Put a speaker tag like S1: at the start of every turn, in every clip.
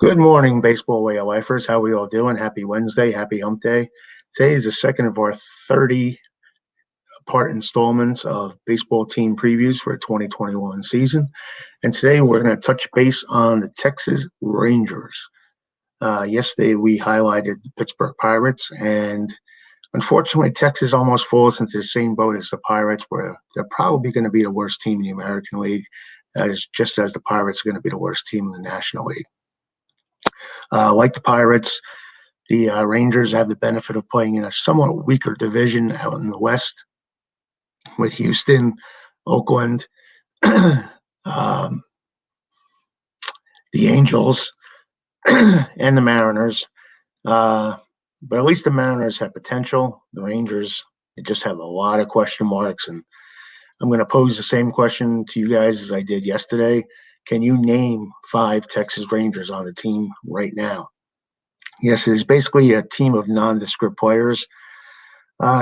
S1: Good morning, baseball way of lifers. How we all doing? Happy Wednesday, happy hump day. Today is the second of our 30-part installments of baseball team previews for the 2021 season. And today we're going to touch base on the Texas Rangers. Yesterday we highlighted the Pittsburgh Pirates, and unfortunately Texas almost falls into the same boat as the Pirates, where they're probably going to be the worst team in the American League, just as the Pirates are going to be the worst team in the National League. Like the Pirates, the Rangers have the benefit of playing in a somewhat weaker division out in the West with Houston, Oakland, the Angels, and the Mariners. But at least the Mariners have potential. The Rangers just have a lot of question marks. And I'm going to pose the same question to you guys as I did yesterday. Can you name 5 Texas Rangers on the team right now? Yes, it is basically a team of nondescript players.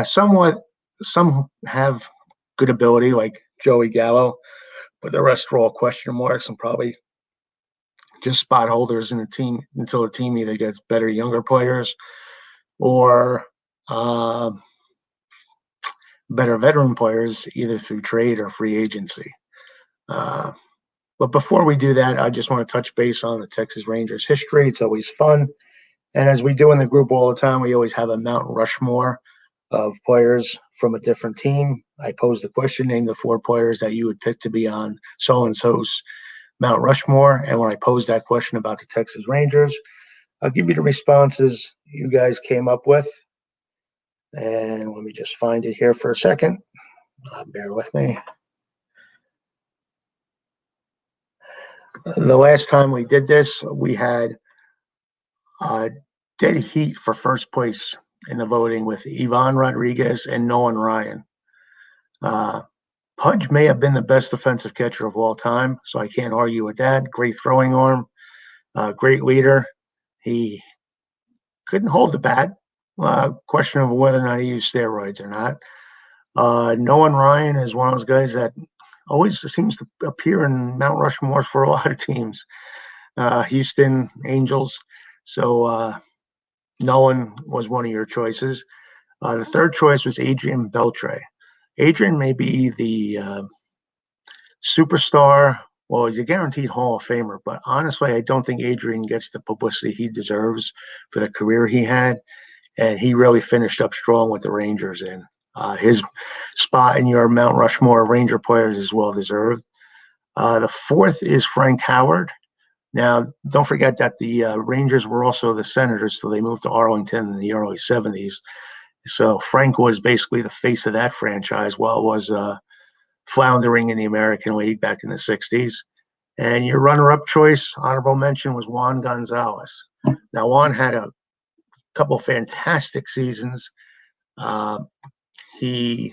S1: Some have good ability, like Joey Gallo, but the rest are all question marks and probably just spot holders in the team until the team either gets better younger players or better veteran players, either through trade or free agency. But before we do that, I just want to touch base on the Texas Rangers history. It's always fun. And as we do in the group all the time, we always have a Mount Rushmore of players from a different team. I pose the question, name the 4 players that you would pick to be on so-and-so's Mount Rushmore. And when I pose that question about the Texas Rangers, I'll give you the responses you guys came up with. And let me just find it here for a second. Bear with me. The last time we did this, we had dead heat for first place in the voting with Ivan Rodriguez and Nolan Ryan. Pudge may have been the best defensive catcher of all time, so I can't argue with that. Great throwing arm, great leader. He couldn't hold the bat. Question of whether or not he used steroids or not. Nolan Ryan is one of those guys that always seems to appear in Mount Rushmore for a lot of teams. Houston Angels. So Nolan was one of your choices. The third choice was Adrian Beltray. Adrian may be the superstar. Well, he's a guaranteed Hall of Famer, but honestly, I don't think Adrian gets the publicity he deserves for the career he had. And he really finished up strong with the Rangers, and his spot in your Mount Rushmore of Ranger players is well deserved. The fourth is Frank Howard. Now, don't forget that the Rangers were also the Senators, so they moved to Arlington in the early 70s. So Frank was basically the face of that franchise while it was floundering in the American League back in the 60s. And your runner-up choice, honorable mention, was Juan Gonzalez. Now, Juan had a couple fantastic seasons. He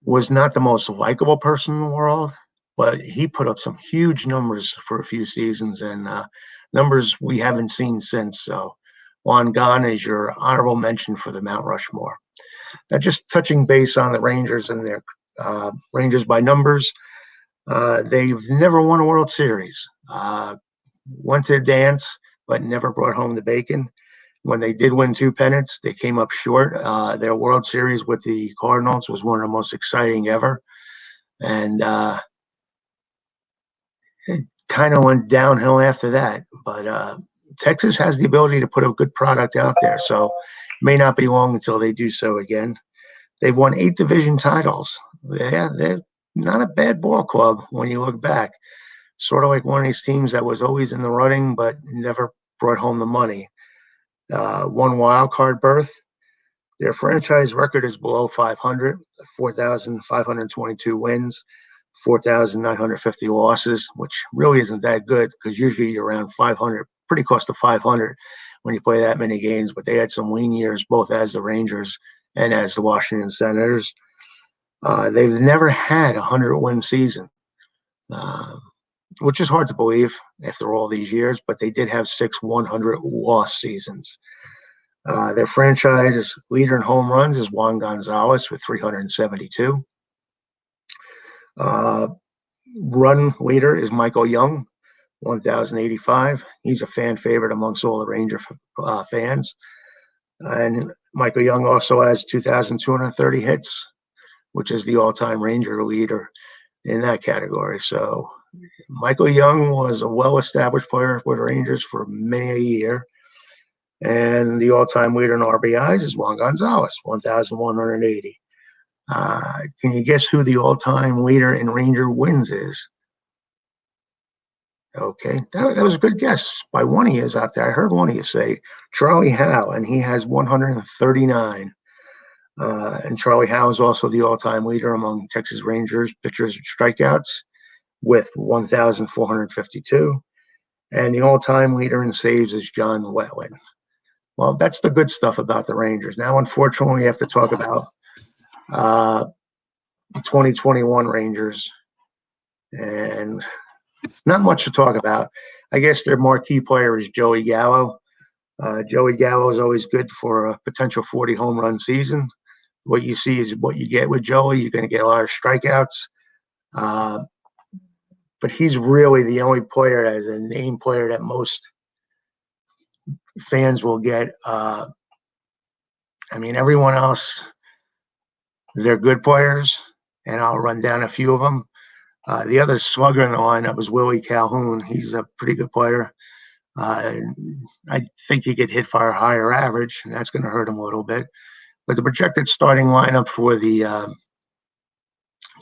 S1: was not the most likable person in the world, but he put up some huge numbers for a few seasons, and numbers we haven't seen since. So Juan Gon is your honorable mention for the Mount Rushmore. Now, just touching base on the Rangers and their Rangers by numbers, they've never won a World Series. Went to the dance, but never brought home the bacon. When they did win 2 pennants, they came up short. Their World Series with the Cardinals was one of the most exciting ever. And it kind of went downhill after that. But Texas has the ability to put a good product out there, so it may not be long until they do so again. They've won 8 division titles. They're not a bad ball club when you look back. Sort of like one of these teams that was always in the running but never brought home the money. 1 wild card berth. Their franchise record is below 500, 4,522 wins, 4,950 losses, which really isn't that good because usually you're around 500, pretty close to 500 when you play that many games. But they had some lean years, both as the Rangers and as the Washington Senators. They've never had a 100-win season, which is hard to believe after all these years, but they did have 6 100-loss seasons. Their franchise leader in home runs is Juan Gonzalez with 372. Run leader is Michael Young 1,085. He's a fan favorite amongst all the Ranger fans. And Michael Young also has 2,230 hits, which is the all-time Ranger leader in that category. So Michael Young was a well-established player with Rangers for many a year. And the all-time leader in RBIs is Juan Gonzalez, 1,180. Can you guess who the all-time leader in Ranger wins is? Okay, that was a good guess by one of you out there. I heard one of you say Charlie Howe, and he has 139. And Charlie Howe is also the all-time leader among Texas Rangers pitchers and strikeouts with 1,452. And the all-time leader in saves is John Wetland. Well, that's the good stuff about the Rangers. Now, unfortunately, we have to talk about the 2021 Rangers. And not much to talk about. I guess their marquee player is Joey Gallo. Joey Gallo is always good for a potential 40 home run season. What you see is what you get with Joey. You're going to get a lot of strikeouts. But he's really the only player as a name player that most fans will get. I mean, everyone else, they're good players, and I'll run down a few of them. The other slugger in the lineup was Willie Calhoun. He's a pretty good player. I think he could hit for a higher average, and that's going to hurt him a little bit. But the projected starting lineup for the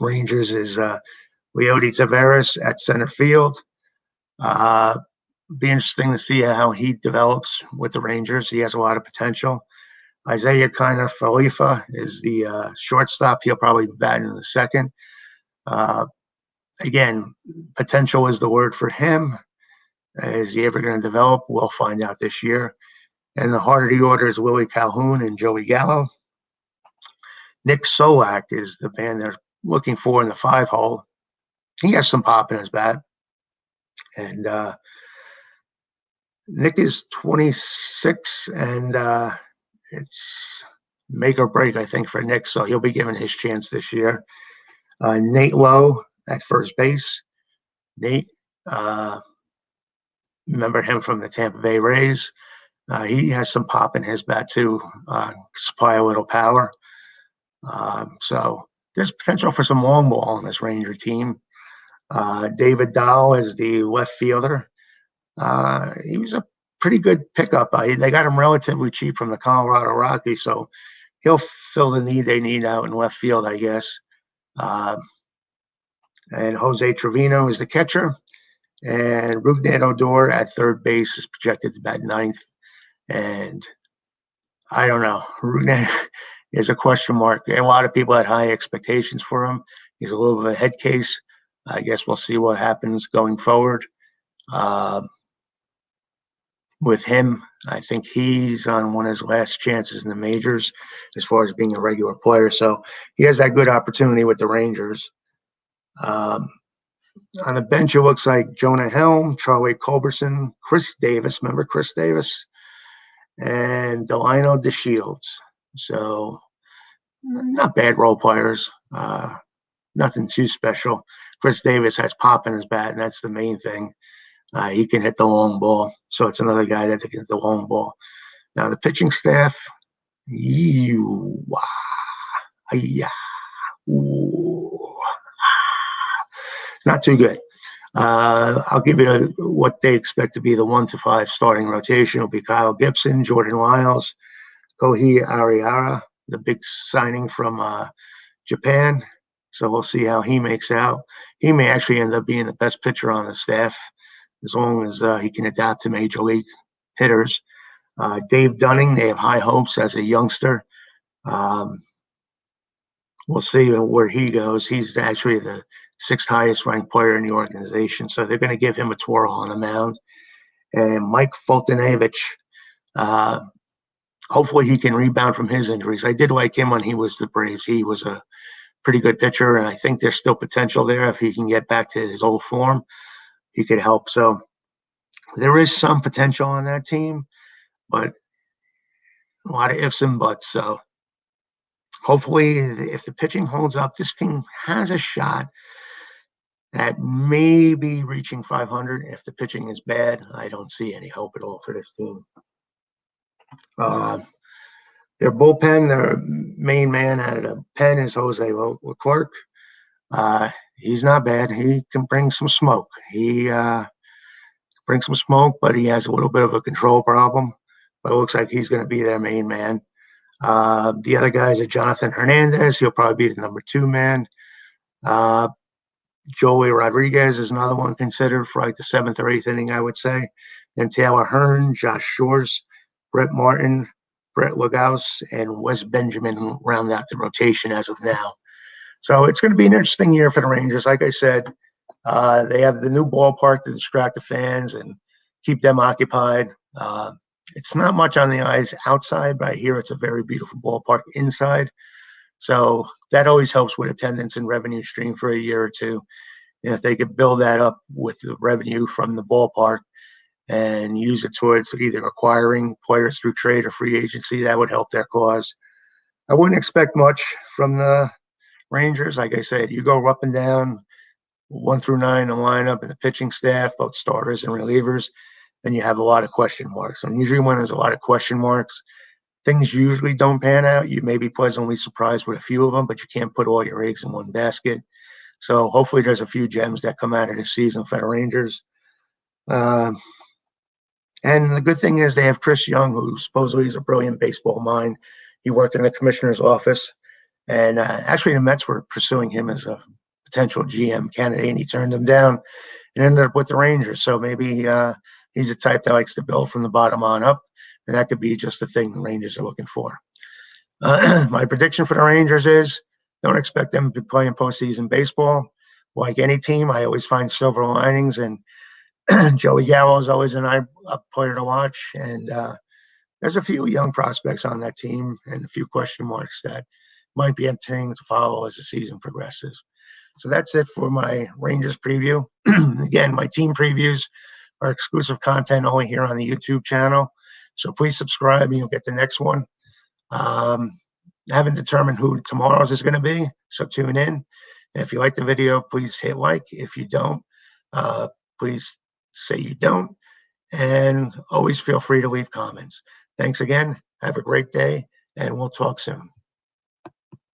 S1: Rangers is Leody Taveras at center field. Be interesting to see how he develops with the Rangers. He has a lot of potential. Isaiah Kiner Falefa is the shortstop. He'll probably be batting in the second. Again, potential is the word for him. Is he ever going to develop? We'll find out this year. And the heart of the order is Willie Calhoun and Joey Gallo. Nick Solak is the man they're looking for in the 5-hole. He has some pop in his bat. And Nick is 26, and it's make or break, I think, for Nick. So he'll be given his chance this year. Nate Lowe at first base. Nate, remember him from the Tampa Bay Rays. He has some pop in his bat, too. Supply a little power. So there's potential for some long ball on this Ranger team. David Dahl is the left fielder. He was a pretty good pickup. They got him relatively cheap from the Colorado Rockies, so he'll fill the need they need out in left field, I guess. And Jose Trevino is the catcher. And Rougned Odor at third base is projected to bat ninth. And I don't know. Rougned is a question mark. A lot of people had high expectations for him. He's a little bit of a head case. I guess we'll see what happens going forward. With him, I think he's on one of his last chances in the majors as far as being a regular player. So he has that good opportunity with the Rangers. On the bench, it looks like Jonah Helm, Charlie Culberson, Chris Davis. Remember Chris Davis? And Delino DeShields. So not bad role players. Nothing too special. Chris Davis has pop in his bat, and that's the main thing. He can hit the long ball. So it's another guy that can hit the long ball. Now, the pitching staff, it's not too good. I'll give you what they expect to be the 1 to 5 starting rotation. It'll be Kyle Gibson, Jordan Lyles, Kohei Ariara, the big signing from Japan. So we'll see how he makes out. He may actually end up being the best pitcher on the staff as long as he can adapt to major league hitters. Dave Dunning, they have high hopes as a youngster. We'll see where he goes. He's actually the 6th highest ranked player in the organization. So they're going to give him a twirl on the mound. And Mike Foltynewicz, hopefully he can rebound from his injuries. I did like him when he was the Braves. He was a pretty good pitcher, and I think there's still potential there. If he can get back to his old form, he could help. So there is some potential on that team, but a lot of ifs and buts. So hopefully if the pitching holds up, this team has a shot at maybe reaching 500. If the pitching is bad, I don't see any hope at all for this team. Their bullpen, their main man out of the pen is Jose Leclerc. He's not bad. He can bring some smoke. He brings some smoke, but he has a little bit of a control problem. But it looks like he's going to be their main man. The other guys are Jonathan Hernandez. He'll probably be the number 2 man. Joey Rodriguez is another one considered for like the 7th or 8th inning, I would say. Then Taylor Hearn, Josh Shores, Brett Martin, Brett Lagaus, and Wes Benjamin round out the rotation as of now. So it's going to be an interesting year for the Rangers. Like I said, they have the new ballpark to distract the fans and keep them occupied. It's not much on the ice outside, but I hear it's a very beautiful ballpark inside. So that always helps with attendance and revenue stream for a year or two. And if they could build that up with the revenue from the ballpark and use it towards either acquiring players through trade or free agency, that would help their cause. I wouldn't expect much from the Rangers. Like I said, you go up and down 1 through 9 in the lineup and the pitching staff, both starters and relievers, then you have a lot of question marks. And usually when there's a lot of question marks, things usually don't pan out. You may be pleasantly surprised with a few of them, but you can't put all your eggs in one basket. So hopefully there's a few gems that come out of this season for the Rangers. And the good thing is they have Chris Young, who supposedly is a brilliant baseball mind. He worked in the commissioner's office. And actually the Mets were pursuing him as a potential GM candidate, and he turned them down and ended up with the Rangers. So maybe he's a type that likes to build from the bottom on up. And that could be just the thing the Rangers are looking for. My prediction for the Rangers is don't expect them to be playing postseason baseball. Like any team, I always find silver linings, and Joey Gallo is always a player to watch. And there's a few young prospects on that team and a few question marks that might be entertaining to follow as the season progresses. So that's it for my Rangers preview. Again, my team previews are exclusive content only here on the YouTube channel. So please subscribe and you'll get the next one. I haven't determined who tomorrow's is going to be, so tune in. And if you like the video, please hit like. If you don't, please say you don't. And always feel free to leave comments. Thanks again. Have a great day, and we'll talk soon.